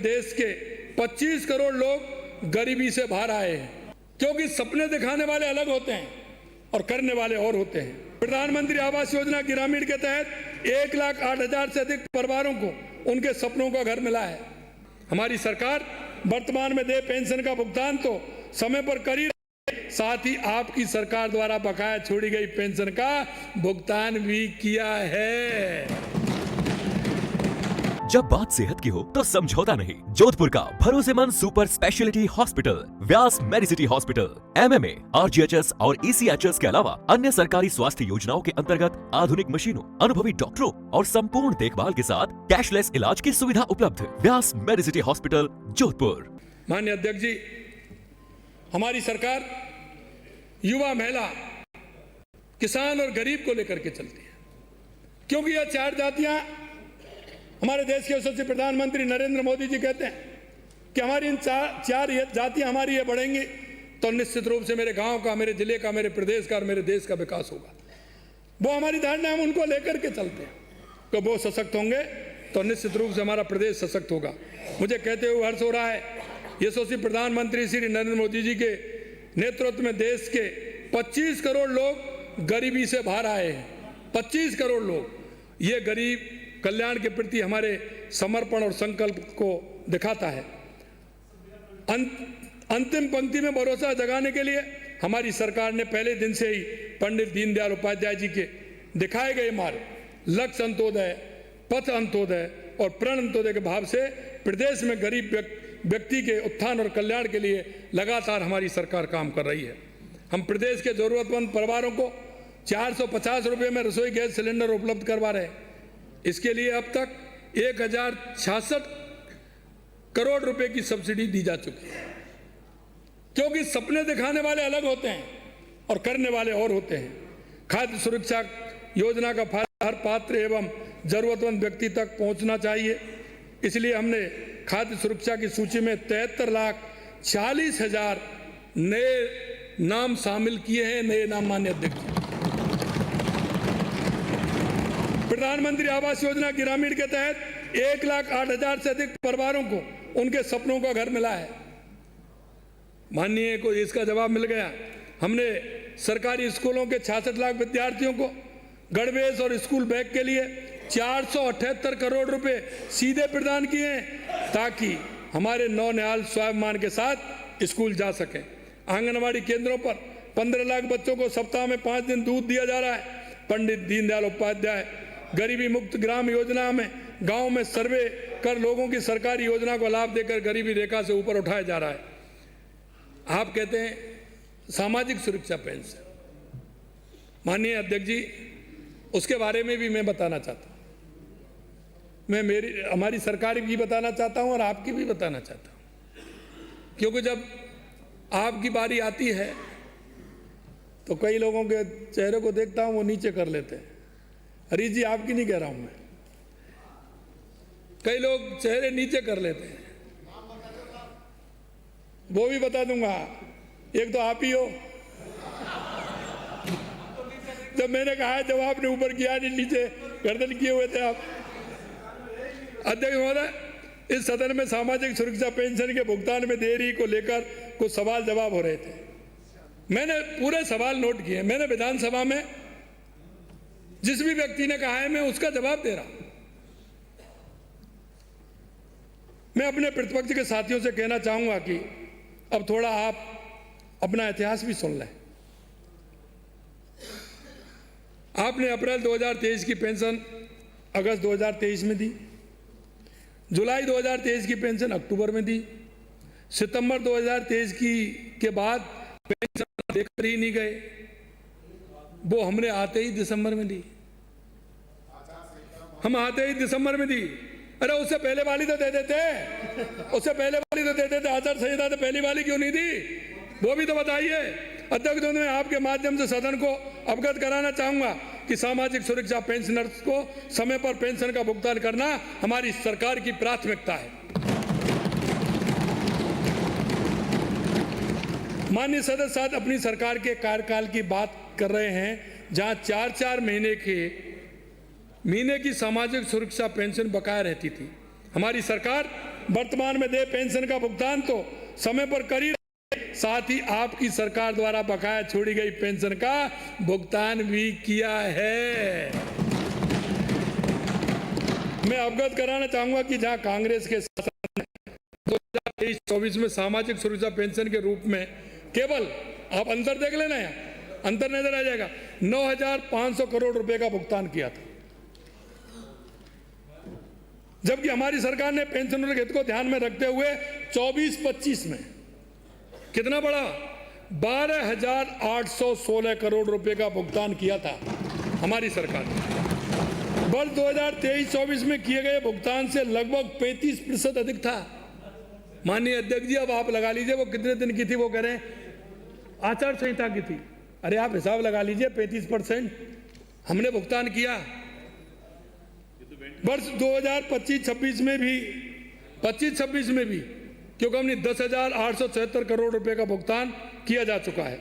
देश के 25 करोड़ लोग गरीबी से बाहर आए हैं, क्योंकि सपने दिखाने वाले अलग होते हैं और करने वाले और होते हैं। प्रधानमंत्री आवास योजना ग्रामीण के तहत 1,08,000 से अधिक परिवारों को उनके सपनों का घर मिला है। हमारी सरकार वर्तमान में देय पेंशन का भुगतान तो समय पर कर ही, साथ ही आपकी सरकार द्वारा बकाया छोड़ी गई पेंशन का भुगतान भी किया है। जब बात सेहत की हो तो समझौता नहीं। जोधपुर का भरोसेमंद सुपर स्पेशलिटी हॉस्पिटल व्यास मेडिसिटी हॉस्पिटल MMA, RGHS और ECHS के अलावा अन्य सरकारी स्वास्थ्य योजनाओं के अंतर्गत आधुनिक मशीनों, अनुभवी डॉक्टरों और संपूर्ण देखभाल के साथ कैशलेस इलाज की सुविधा उपलब्ध। व्यास मेडिसिटी हॉस्पिटल जोधपुर। माननीय अध्यक्ष जी, हमारी सरकार युवा, महिला, किसान और गरीब को लेकर के चलती है, क्योंकि यह चार जातियां हमारे देश के यशस्वी प्रधानमंत्री नरेंद्र मोदी जी कहते हैं कि हमारी इन चार जातियां हमारी ये बढ़ेंगी तो निश्चित रूप से मेरे गांव का, मेरे जिले का, मेरे प्रदेश का और मेरे देश का विकास होगा। वो हमारी धारणा, हम उनको लेकर के चलते हैं। तो वो सशक्त होंगे तो निश्चित रूप से हमारा प्रदेश सशक्त होगा। मुझे कहते हुए हर्ष हो रहा है, यशस्वी प्रधानमंत्री श्री नरेंद्र मोदी जी के नेतृत्व में देश के 25 करोड़ लोग गरीबी से बाहर आए हैं। 25 करोड़ लोग, ये गरीब कल्याण के प्रति हमारे समर्पण और संकल्प को दिखाता है। अंतिम पंक्ति में भरोसा जगाने के लिए हमारी सरकार ने पहले दिन से ही पंडित दीनदयाल उपाध्याय जी के दिखाए गए मार्ग, लक्ष्य अंत्योदय, पथ अंत्योदय और प्रण अंत्योदय के भाव से प्रदेश में गरीब व्यक्ति के उत्थान और कल्याण के लिए लगातार हमारी सरकार काम कर रही है। हम प्रदेश के जरूरतमंद परिवारों को 450 रुपये में रसोई गैस सिलेंडर उपलब्ध करवा रहे हैं। इसके लिए अब तक 1,066 करोड़ रुपए की सब्सिडी दी जा चुकी है, क्योंकि सपने दिखाने वाले अलग होते हैं और करने वाले और होते हैं। खाद्य सुरक्षा योजना का फायदा हर पात्र एवं जरूरतमंद व्यक्ति तक पहुंचना चाहिए। इसलिए हमने खाद्य सुरक्षा की सूची में 73,40,000 नए नाम शामिल किए हैं। नए नाम, माननीय अध्यक्ष, प्रधानमंत्री आवास योजना ग्रामीण के तहत 1,08,000 से अधिक परिवारों को उनके सपनों का घर मिला है। माननीय को इसका जवाब मिल गया। हमने सरकारी स्कूलों के 66 लाख विद्यार्थियों को गणवेश और स्कूल बैग के लिए 478 करोड़ रुपए सीधे प्रदान किए हैं, ताकि हमारे नौनिहाल स्वाभिमान के साथ स्कूल जा सकें। आंगनबाड़ी केंद्रों पर 15 लाख बच्चों को सप्ताह में 5 दिन दूध दिया जा रहा है। पंडित दीनदयाल उपाध्याय गरीबी मुक्त ग्राम योजना में गांव में सर्वे कर लोगों की सरकारी योजना को लाभ देकर गरीबी रेखा से ऊपर उठाया जा रहा है। आप कहते हैं सामाजिक सुरक्षा पेंशन, माननीय अध्यक्ष जी, उसके बारे में भी मैं बताना चाहता हूं। मैं हमारी सरकार की बताना चाहता हूं और आपकी भी बताना चाहता हूं, क्योंकि जब आपकी बारी आती है तो कई लोगों के चेहरे को देखता हूं, वो नीचे कर लेते हैं। हरीश जी, आपकी नहीं कह रहा हूं मैं, कई लोग चेहरे नीचे कर लेते हैं, वो भी बता दूंगा। एक तो आप ही हो, जब मैंने कहा जब आपने ऊपर किया नहीं, नीचे गर्दन किए हुए थे आप। अध्यक्ष महोदय, इस सदन में सामाजिक सुरक्षा पेंशन के भुगतान में देरी को लेकर कुछ सवाल जवाब हो रहे थे। मैंने पूरे सवाल नोट किए। मैंने विधानसभा में जिस भी व्यक्ति ने कहा है मैं उसका जवाब दे रहा हूं। मैं अपने प्रतिपक्ष के साथियों से कहना चाहूंगा कि अब थोड़ा आप अपना इतिहास भी सुन लें। आपने अप्रैल 2023 की पेंशन अगस्त 2023 में दी, जुलाई 2023 की पेंशन अक्टूबर में दी, सितंबर 2023 के बाद पेंशन देकर ही नहीं गए, वो हमने आते ही दिसंबर में दी। हम आते ही दिसंबर में दी। अरे उससे पहले वाली तो दे देते, उससे पहले वाली तो दे देते। आचार संहिता तो पहली वाली क्यों नहीं दी, वो भी तो बताइए। अध्यक्ष, मैं आपके माध्यम से सदन को अवगत कराना चाहूंगा कि सामाजिक सुरक्षा पेंशनर्स को समय पर पेंशन का भुगतान करना हमारी सरकार की प्राथमिकता है। माननीय सदस्य साहब अपनी सरकार के कार्यकाल की बात कर रहे हैं, जहां 4-4 महीने की सामाजिक सुरक्षा पेंशन बकाया रहती थी। हमारी सरकार वर्तमान में दे पेंशन का भुगतान तो समय पर कर ही रहे, साथ ही आपकी सरकार द्वारा बकाया छोड़ी गई पेंशन का भुगतान भी किया है। मैं अवगत कराना चाहूंगा कि जहां कांग्रेस के शासन 2023-24 में सामाजिक सुरक्षा पेंशन के रूप में केवल, आप अंतर देख लेना, यहाँ अंतर नजर आ जाएगा, 9,500 करोड़ रुपए का भुगतान किया था, जबकि हमारी सरकार ने पेंशनरों के हित को ध्यान में रखते हुए 24-25 में कितना बढ़ा, 12,816 करोड़ रुपए का भुगतान किया था हमारी सरकार ने। वर्ष 2023-24 में किए गए भुगतान से लगभग 35% अधिक था। माननीय अध्यक्ष जी, अब आप लगा लीजिए वो कितने दिन की थी, वो कह रहे हैं आचार संहिता की थी। अरे आप हिसाब लगा लीजिए, 35% हमने भुगतान किया। वर्ष 2025-26 में भी, 25-26 में भी, क्योंकि हमने 10,876 करोड़ रुपए का भुगतान किया जा चुका है।